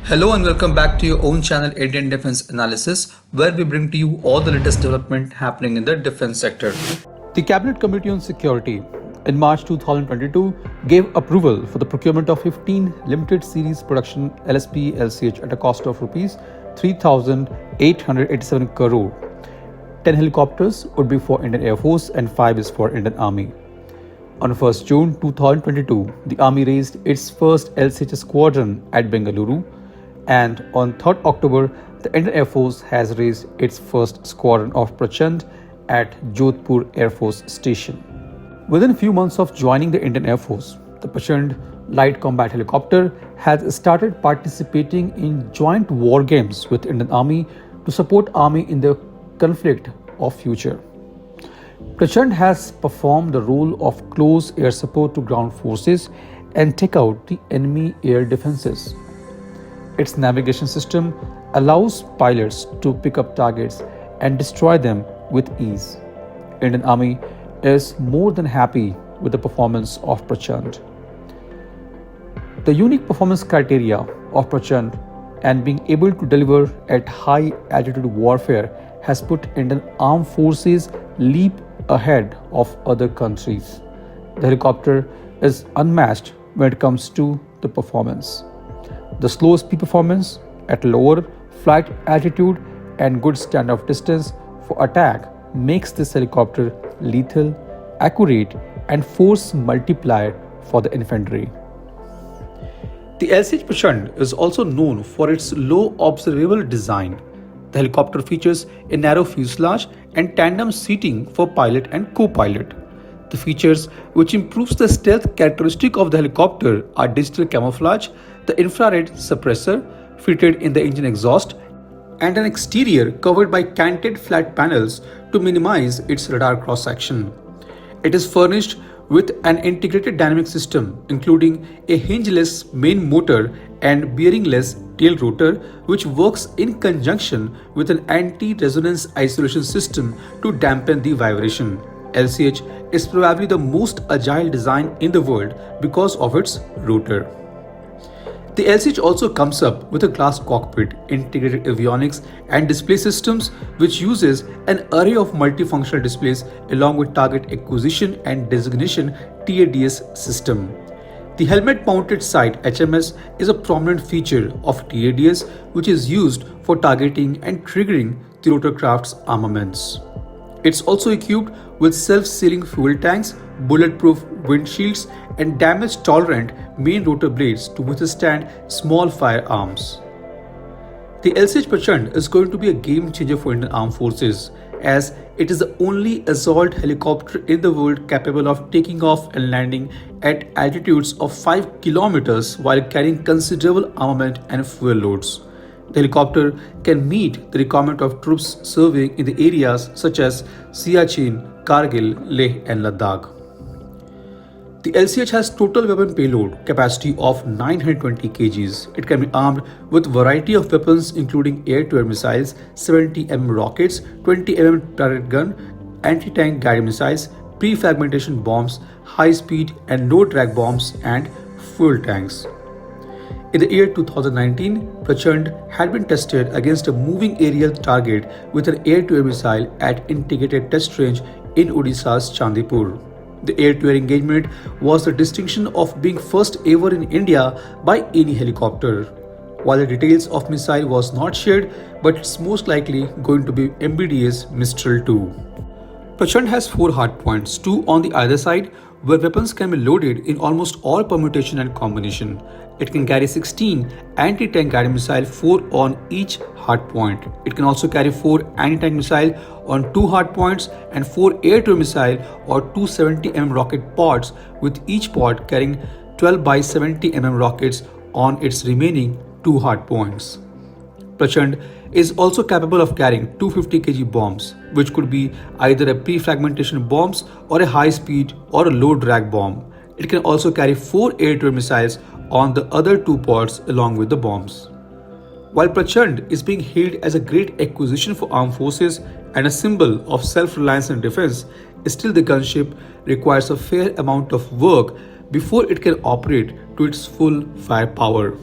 Hello and welcome back to your own channel Indian Defense Analysis, where we bring to you all the latest development happening in the defense sector. The Cabinet Committee on Security in March 2022 gave approval for the procurement of 15 limited series production LCH at a cost of rupees 3,887 crore. 10 helicopters would be for Indian Air Force and 5 is for Indian Army. On 1st June 2022, the Army raised its first LCH squadron at Bengaluru, and on 3rd October, the Indian Air Force has raised its first squadron of Prachand at Jodhpur Air Force Station. Within a few months of joining the Indian Air Force, the Prachand Light Combat Helicopter has started participating in joint war games with Indian Army to support Army in the conflict of future. Prachand has performed the role of close air support to ground forces and take out the enemy air defenses. Its navigation system allows pilots to pick up targets and destroy them with ease. Indian Army is more than happy with the performance of Prachand. The unique performance criteria of Prachand and being able to deliver at high altitude warfare has put Indian armed forces leap ahead of other countries. The helicopter is unmatched when it comes to the performance. The slow speed performance at lower flight altitude and good standoff distance for attack makes this helicopter lethal, accurate, and force multiplier for the infantry. The LCH Prachand is also known for its low observable design. The helicopter features a narrow fuselage and tandem seating for pilot and co-pilot. The features which improves the stealth characteristic of the helicopter are digital camouflage, the infrared suppressor fitted in the engine exhaust, and an exterior covered by canted flat panels to minimize its radar cross-section. It is furnished with an integrated dynamic system including a hingeless main motor and bearingless tail rotor, which works in conjunction with an anti-resonance isolation system to dampen the vibration. LCH is probably the most agile design in the world because of its rotor. The LCH also comes up with a glass cockpit, integrated avionics and display systems, which uses an array of multifunctional displays along with target acquisition and designation TADS system. The helmet-mounted sight HMS is a prominent feature of TADS, which is used for targeting and triggering the rotorcraft's armaments. It's also equipped with self-sealing fuel tanks, bulletproof windshields, and damage-tolerant main rotor blades to withstand small firearms. The LCH Prachand is going to be a game changer for Indian Armed Forces, as it is the only assault helicopter in the world capable of taking off and landing at altitudes of 5 kilometers while carrying considerable armament and fuel loads. The helicopter can meet the requirement of troops serving in the areas such as Siachen, Kargil, Leh and Ladakh. The LCH has total weapon payload capacity of 920 kgs. It can be armed with variety of weapons including air-to-air missiles, 70mm rockets, 20mm turret gun, anti-tank guided missiles, pre-fragmentation bombs, high-speed and low-drag bombs, and fuel tanks. In the year 2019, Prachand had been tested against a moving aerial target with an air-to-air missile at integrated test range in Odisha's Chandipur. The air-to-air engagement was the distinction of being first ever in India by any helicopter. While the details of missile was not shared, but it's most likely going to be MBDA's Mistral 2. Prachand has 4 hardpoints, 2 on the either side, where weapons can be loaded in almost all permutation and combination. It can carry 16 anti-tank guided missiles, 4 on each hardpoint. It can also carry 4 anti-tank missiles on 2 hardpoints and 4 air-to-air missiles or 270mm rocket pods, with each pod carrying 12 by 70mm rockets on its remaining 2 hardpoints. Prachand is also capable of carrying 250 kg bombs, which could be either a pre-fragmentation bombs or a high-speed or a low-drag bomb. It can also carry 4 air-to-air missiles on the other 2 pods along with the bombs. While Prachand is being hailed as a great acquisition for armed forces and a symbol of self-reliance and defense, still the gunship requires a fair amount of work before it can operate to its full firepower.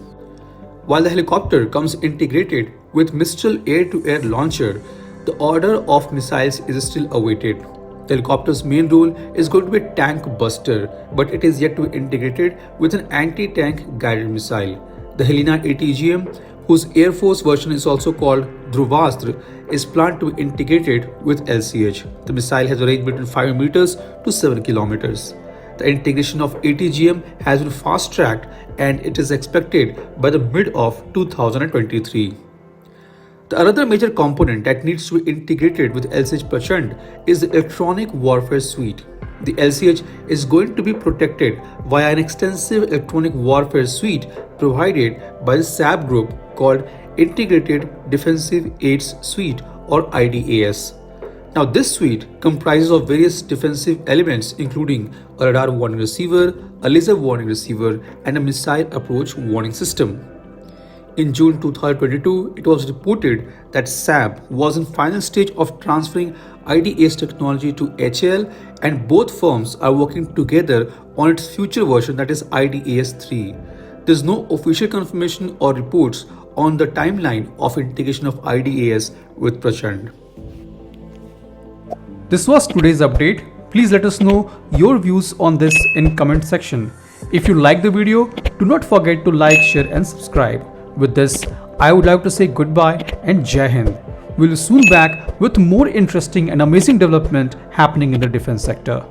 While the helicopter comes integrated with Mistral air-to-air launcher, the order of missiles is still awaited. The helicopter's main role is going to be a tank buster, but it is yet to be integrated with an anti-tank guided missile. The Helena ATGM, whose Air Force version is also called Dhruvastra, is planned to be integrated with LCH. The missile has a range between 5 meters to 7 kilometers. The integration of ATGM has been fast-tracked and it is expected by the mid of 2023. The another major component that needs to be integrated with LCH Prachand is the electronic warfare suite. The LCH is going to be protected via an extensive electronic warfare suite provided by the SAB group called Integrated Defensive Aids Suite or IDAS. Now this suite comprises of various defensive elements including a radar warning receiver, a laser warning receiver and a missile approach warning system. In June 2022, it was reported that SAB was in final stage of transferring IDAS technology to HAL and both firms are working together on its future version, that is IDAS 3. There is no official confirmation or reports on the timeline of integration of IDAS with Prachand. This was today's update. Please let us know your views on this in comment section. If you like the video, do not forget to like, share and subscribe. With this, I would like to say goodbye and Jai Hind. We'll soon back with more interesting and amazing development happening in the defense sector.